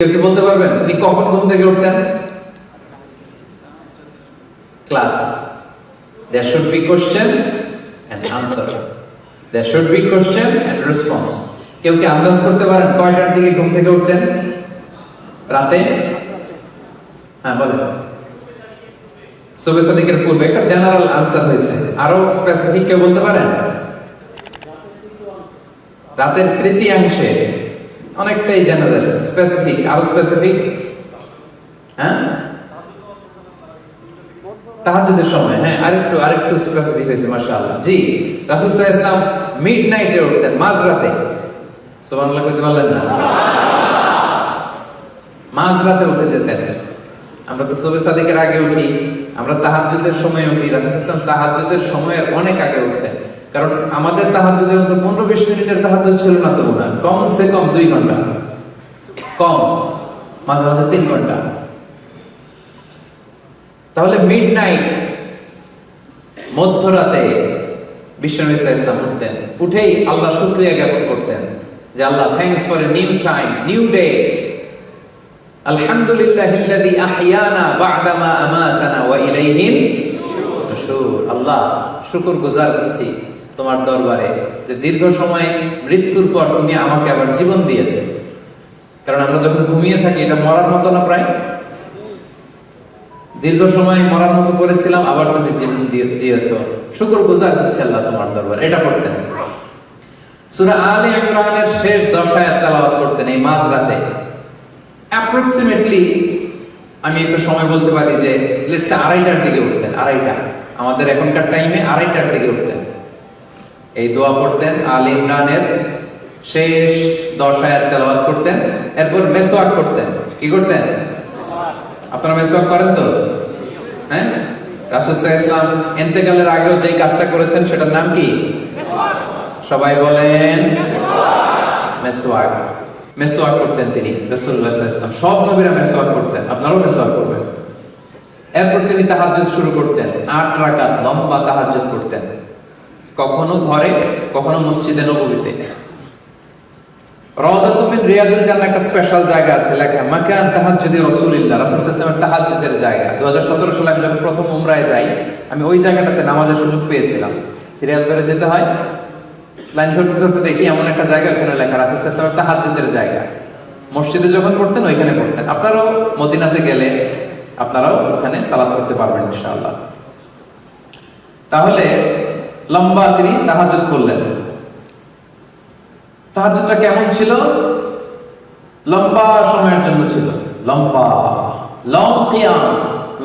কেউ কি বলতে পারবেন তিনি কখন ঘুম থেকে উঠতেন? Class. There should be question and answer. There should be question and response. কেউ কি আন্দাজ করতে পারেন কয়টার দিকে ঘুম থেকে উঠতেন রাতে? হ্যাঁ বলেন। সুবহ সাদিকের পূর্বে একটা জেনারেল আনসার হয়েছে, আরো স্পেসিফিক কেউ বলতে পারেন? রাতের তৃতীয়াংশে। অনেকটাই জেনারেল, স্পেসিফিক আরো স্পেসিফিক। হ্যাঁ তাহাজ্জুদের সময়। হ্যাঁ আরেকটু স্পেসিফিক হয়েছে মাশাআল্লাহ। জি, রাসূল সাল্লাল্লাহু আলাইহি ওয়াসাল্লাম মিডনাইটে উঠতেন, মাঝরাতে। সুবহানাল্লাহ কইতে পারলেন না? মাঝরাতে উঠে যেতেন। আমরা তো সুবহ সাদিকের আগে উঠি, আমরা তাহাজ্জুদের সময় উঠি। রাসূল সাল্লাল্লাহু আলাইহি ওয়াসাল্লাম তাহাজ্জুদের সময়ের অনেক আগে উঠতেন, কারণ আমাদের তাহাজ্জুদের মতো 15-20 মিনিটের তাহাজ্জুদ ছিল না তো না, কমসে কম 2 ঘন্টা, কম মাঝে মাঝে 3 ঘন্টা। তাহলে মিডনাইট, মধ্যরাতে বিশ্বনবী সাল্লাল্লাহু আলাইহি ওয়াসাল্লাম উঠতেন। উঠেই আল্লাহ শুকরিয়া জ্ঞাপন করতেন যে আল্লাহ, thanks for a new time, new day. আলহামদুলিল্লাহিল্লাযী আহইয়ানা বা'দা মা আমাতানা ওয়া ইলাইহিন নুশুর। আল্লাহ, শুকরগুজার করছি তোমার দরবারে যে দীর্ঘ সময় মৃত্যুর পর তুমি আমাকে আবার জীবন দিয়েছো। কারণ আমরা যখন ঘুমিয়ে থাকি এটা মরার মতো না, প্রায় দীর্ঘ সময় মরার মতো করেছিলাম, আবার তুমি জীবন দিয়েছো, শুকরগুজার হচ্ছে আল্লাহ তোমার দরবারে। এটা করতেন। সূরা আলে ইমরানের শেষ 10 আয়াত তেলাওয়াত করতেন এই মাঝরাতে। অ্যাপ্রক্সিমেটলি আমি একটু সময় বলতে পারি যে লেটস সে 2:30টার দিকে উঠতেন। 2:30, আমাদের এখনকার টাইমে 2:30টার দিকে উঠতেন। এই দোয়া পড়তেন, আলে ইমরানের শেষ 10 আয়াত তেলাওয়াত করতেন। এরপর মেসওয়াক করতেন। কি করতেন? আপনারা মেসওয়াক করেন তো? হ্যাঁ, রাসূল সাল্লাল্লাহু আলাইহি ওয়াসাল্লাম ইন্তেকালের আগেও যে কাজটা করেছেন সেটার নাম কি? সবাই বলেন মেসওয়াক। মেসওয়াক করতেন তিনি, রাসূলুল্লাহ সাল্লাল্লাহু আলাইহি ওয়াসাল্লাম। সব নবীরা মেসওয়াক করতেন, আপনারাও মেসওয়াক করবেন। এরপর তিনি তাহাজ্জুদ শুরু করতেন। 8 রাকাত লম্বা তাহাজ্জুদ করতেন, কখনো ঘরে, কখনো মসজিদে নববীতে। রাওদাতুম মিন রিয়াদিল জান্নাহ একটা স্পেশাল জায়গা আছে লেখা, মাকান তাহাজ্জুদি রাসূলুল্লাহ, রাসূল সাল্লাল্লাহু আলাইহি ওয়াসাল্লামের তাহাজ্জুদের জায়গা। 2017 সালে আমি যখন প্রথম উমরায় যাই, আমি ওই জায়গাটাতে নামাজের সুযোগ পেয়েছিলাম। সিরিয়াল ধরে যেতে হয়, লাইন ধরতে ধরতে দেখি এমন একটা জায়গা, ওখানে লেখা রাসূল সাল্লাল্লাহু আলাইহি ওয়াসাল্লামের তাহাজ্জুদের জায়গা। মসজিদে যখন পড়তেন ওইখানে পড়তেন। আপনারাও মদিনাতে গেলে আপনারাও ওখানে সালাত করতে পারবেন ইনশাআল্লাহ। তাহলে লম্বা তিনি তাহাজ্জুদ করলেন। তাহাজ্জুদটা কেমন ছিল? লম্বা সময়ের জন্য ছিল, লম্বা, লং কিয়াম,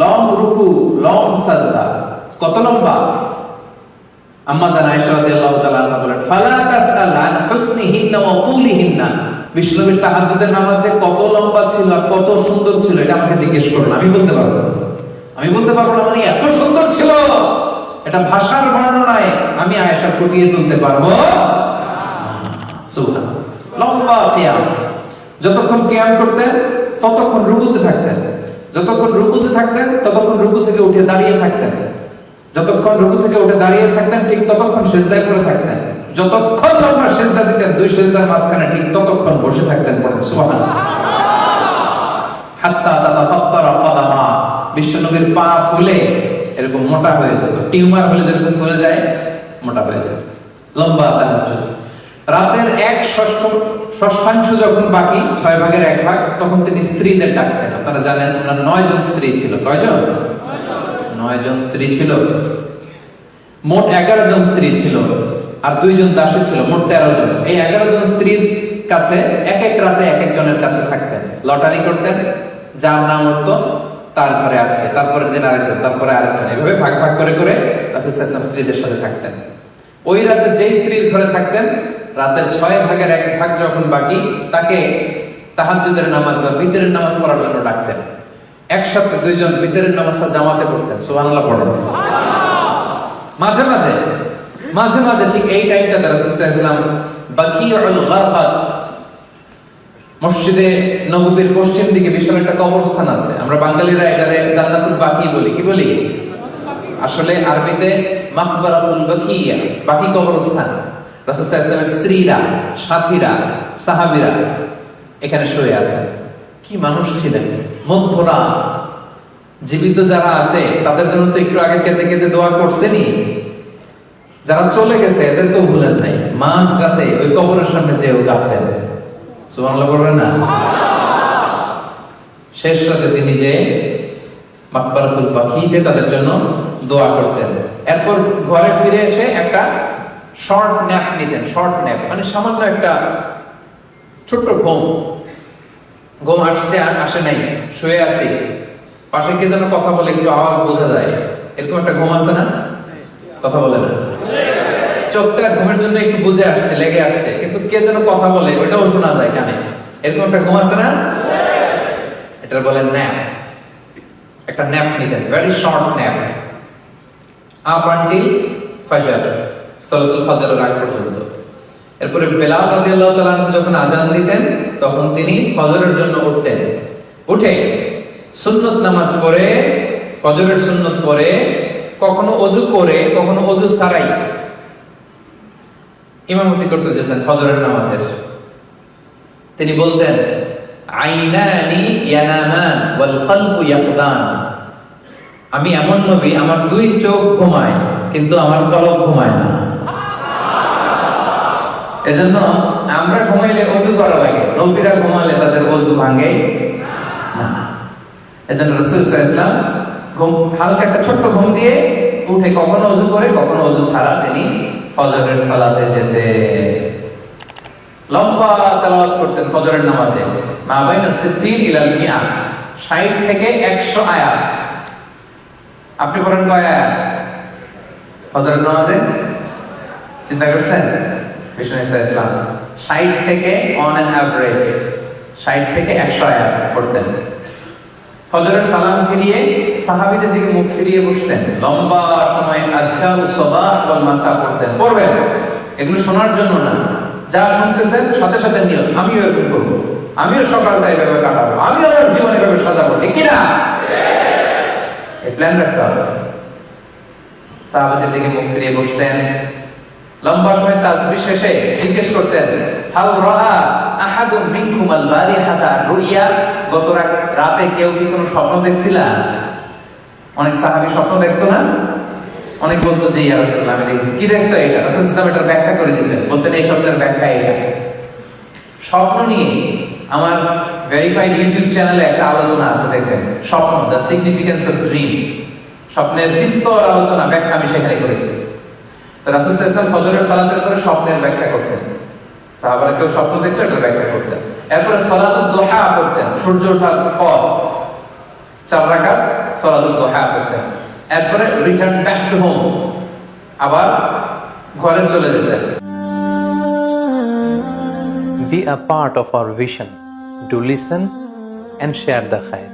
লং রুকু, লং সাজদা। কত লম্বা? আম্মা জান আয়েশা রাদিয়াল্লাহু তাআলা আনহা বলেন, ফালা তাসআল আন হুসনিহিন্না ওয়া তুলিহিন্না। বিশ্বনবীর তাহাজ্জুদের নামাজ যে কত লম্বা ছিল আর কত সুন্দর ছিল এটা আমাকে জিজ্ঞেস করুন, আমি বলতে পারবো না। আমি বলতে পারবো না মানে এত সুন্দর ছিল, এটা ভাষার বর্ণনায় আমি আয়েশা ফুটিয়ে তুলতে পারবো। সুবহানাল্লাহ, লম্বা কিয়াম। যতক্ষণ কিয়াম করতেন ততক্ষণ রুকুতে থাকতেন, যতক্ষণ রুকুতে থাকতেন ততক্ষণ রুকু থেকে উঠে দাঁড়িয়ে থাকতেন, যতক্ষণ রুকু থেকে উঠে দাঁড়িয়ে থাকতেন ঠিক ততক্ষণ সিজদায় পড়ে থাকতেন, যতক্ষণ লম্বা সিজদা দিতেন 2 সিজদার মাঝখানে ঠিক ততক্ষণ বসে থাকতেন। পড়েন সুবহানাল্লাহ। হাত্তা তাতাফাত্তারা কদামা, বিশ্বনবীর পা ফুলে এরকম মোটা হয়ে যেত, টিউমার হলে যেরকম ফুলে যায় মোটা হয়ে যেত। লম্বা তাহাজ্জুদ। রাতের 1/6 যখন বাকি, 6 ভাগের 1 ভাগ, তখন তিনি স্ত্রীদের ডাকতেন। আপনারা জানেন ওনার 9 জন স্ত্রী ছিল। কয়জন? 9 জন স্ত্রী ছিল। মোট 11 জন স্ত্রী ছিল আর 2 জন দাসী ছিল, মোট 13 জন। এই 11 জন স্ত্রীর কাছে এক এক রাতে এক একজনের কাছে থাকতেন, লটারি করতেন, যার নাম উঠতো তার ঘরে আজকে, তারপরের দিন আরেকজন, তারপরে আরেকজন, এভাবে ভাগ ভাগ করে করে রাসূল সাল্লাল্লাহু আলাইহি ওয়াসাল্লাম স্ত্রীদের সাথে থাকতেন। ওই রাতে যেই স্ত্রীর ঘরে থাকতেন, রাতের 6 ভাগের 1 ভাগ যখন বাকি, তাকে তাহাজ্জুদের নামাজ বা বিতরের নামাজ পড়ার জন্য ডাকতেন। একসাথে 2 জন বিতরের নামাজটা জামাতে পড়তেন। সুবহানাল্লাহ পড়েন। মাঝে মাঝে মাঝে মাঝে ঠিক এই টাইমটাতে রাসূল সাল্লাল্লাহু আলাইহি ওয়াসাল্লাম বাকিউল গারফাত, মসজিদে নববীর পশ্চিম দিকে বিশাল একটা কবরস্থান আছে, আমরা বাঙালিরা এটারে জান্নাতুল বাকি বলি। কি বলি? আসলে আরবিতে মাকবারাতুল বাকিয়া, বাকি কবরস্থান। রাসূল সাল্লাল্লাহু আলাইহি ওয়াসাল্লামের স্ত্রীরা, সাথীরা, সাহাবীরা এখানে শুয়ে আছেন। কি মানুষ ছিলেন। মধ্যরাত জীবিত যারা আছে তাদের জন্য তো একটু আগে কেঁদে কেঁদে দোয়া করছেনি, যারা চলে গেছে এদেরকেও ভুলেন নাই। মাঝ রাতে ওই কবরের সামনে যেও কাঁদতেন, সুবহানাল্লাহ বলবেন না? শেষ রাতে তিনি যে মাকবারাতুল বাকিতে তাদের জন্য দোয়া করতেন। এরপর ঘরে ফিরে এসে একটা শর্ট ন্যাপ নিতেন। শর্ট ন্যাপ মানে সামান্য একটা ছোট্ট ঘুম। ঘুম আসছে আসে নাই, শুয়ে আছি, পাশে কে যেন কথা বলে, একটু আওয়াজ বোঝা যায়, এরকম একটা ঘুম আছে না? কথা বলে না, চোখটা ঘুমের জন্য একটু বুঝে আসছে, লেগে আসছে, কিন্তু কে যেন কথা বলে ওইটাও শোনা যায় কানে, এরকম একটা ঘুম আছে না? এটা বলে ন্যাপ। একটা ন্যাপ নিতেন, very short nap, up until ফজর, সালাতুল ফজরের আগ পর্যন্ত। এরপরে বেলাল রাদিয়াল্লাহু তাআলা যখন আযান দিতেন তখন তিনি ফজরের জন্য উঠতেন। উঠে সুন্নত নামাজ পড়ে, ফজরের সুন্নত পড়ে, কখনো ওযু করে কখনো ওযু ছাড়াই ইমামতি করতে যেতেন ফজরের নামাজের। তিনি বলতেন, আইনানি ইয়ানামান ওয়াল কলবু ইয়াকদান। আমি এমন নবী, আমার দুই চোখ ঘুমায় কিন্তু আমার কলব ঘুমায় না। এজন্য আমরা ঘুমাইলে ওযু করা লাগে, নবীরা ঘুমালে তাদের ওযু ভাঙে না। এজন্য রাসূল সাল্লাল্লাহু আলাইহি ওয়াসাল্লাম ঘুম, হালকা একটা ছোট্ট ঘুম দিয়ে উঠে কখনো ওযু করে কখনো ওযু ছাড়া তিনি ফজরের সালাতে যেতে। লম্বা তেলাওয়াত করতেন ফজরের নামাজে, মা বাইনা 60 ইলাল 100, 60 থেকে 100 আয়াত। আপনি পড়েন কয় আয়াত ফজরের নামাজে? চিন্তা করছেন? বিষ্ণু ইসলাম 60 থেকে অন অ্যান অ্যাভারেজ 60 থেকে 100 আয়াত পড়তেন। ফজরের সালাম ফিরিয়ে সাহাবীদের দিকে মুখ ফিরিয়ে বসতেন, লম্বা সময় আযকারুস সাবাহ ওয়াল মাসা পড়তেন। পড়বেন এগুলো শোনার জন্য না, যা শুনতেছেন সাথে সাথে নিয়ত, আমিও এরকম করবো, আমিও সকালটা এইভাবে কাটাবো, আমিও আমার জীবন এভাবে সাজাবো, ঠিক কিনা? এই প্ল্যান রাখতে হবে। সাহাবাদের দিকে মুখ ফিরিয়ে বসতেন, লম্বা সময় তাসবিহ শেষে জিজ্ঞেস করতেন, হাল রাআ আহাদুম মিনকুম আল বারিহাতা রুইয়া। গত রাতে কেউ কি কোনো স্বপ্ন দেখছিলা? অনেক সাহাবী স্বপ্ন দেখতো না? অনেক বলতো যে ইয়া রাসূলুল্লাহ আমি দেখছি। কি দেখছো এটা? রাসূল সাল্লাল্লাহু আলাইহি ওয়াসাল্লাম এটার ব্যাখ্যা করে দিতেন, বলতেন এই শব্দের ব্যাখ্যা এটা। স্বপ্ন নিয়ে আমার ভেরিফাইড ইউটিউব চ্যানেলে একটা আলোচনা আছে, দেখবেন, স্বপ্ন, দ্য সিগনিফিকেন্স অফ ড্রিম। স্বপ্নের বিস্তর আলোচনা, ব্যাখ্যা আমি সেখানে করেছি। তো রাসূল সাল্লাল্লাহু আলাইহি ওয়াসাল্লাম ফজরের সালাতের পরে স্বপ্নের ব্যাখ্যা করতেন, সাহাবারা কেউ স্বপ্ন দেখলে এটার ব্যাখ্যা করতেন। এরপরে সালাতুদ দুহা পড়তেন, সূর্য ওঠার পর 4 রাকাত সালাতুদ দুহা পড়তেন। এরপরে রিটার্ন ব্যাক টু হোম, আবার ঘরে চলে যেতেন। Be a part of our vision. Do listen and share the khair.